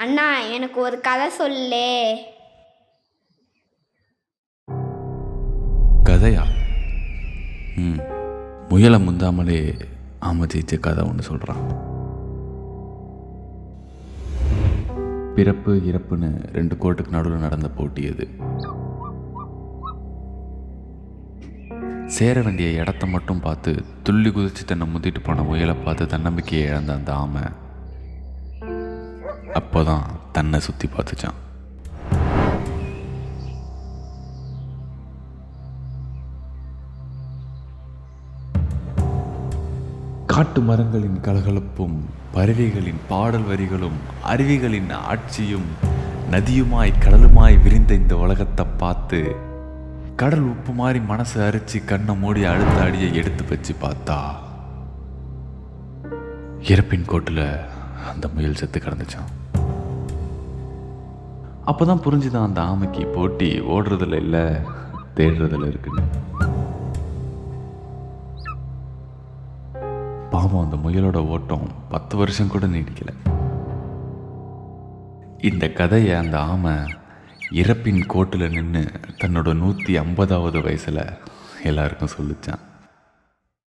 அண்ணா எனக்கு ஒரு கதை சொல்லே. கதையா? முயலை முந்தாமலே ஆமை ஜெயிச்ச கதை ஒன்று சொல்கிறான். பிறப்பு இறப்புன்னு 2 கோட்டுக்கு நடுவில் நடந்த போட்டி அது. சேர வேண்டிய இடத்த மட்டும் பார்த்து துள்ளி குதிச்சு தன்னை முந்திட்டு போன முயலை பார்த்து தன்னம்பிக்கையை இழந்த அந்த ஆமை அப்போதான் தன்னை சுற்றி பார்த்துச்சான். காட்டு மரங்களின் கலகலப்பும், பறவைகளின் பாடல் வரிகளும், அருவிகளின் ஆட்சியும், நதியுமாய் கடலுமாய் விரிந்த இந்த உலகத்தை பார்த்து கடல் உப்பு மாதிரி மனசு அரிச்சு கண்ணை மூடி அடுத்த அடியை எடுத்து வச்சு பார்த்தா இறப்பின் கோட்டில் அந்த முயல் செத்து கிடந்துச்சான். அப்போதான் புரிஞ்சுதான் அந்த ஆமைக்கு போட்டி ஓடுறதுல இல்லை, தேடுறதுல இருக்குன்னு. பாவம், அந்த முயலோட ஓட்டம் 10 வருஷம் கூட நீடிக்கல. இந்த கதையை அந்த ஆமை இறப்பின் கோட்டில் நின்று தன்னோட 150வது வயசில் எல்லாருக்கும் சொல்லிச்சான்.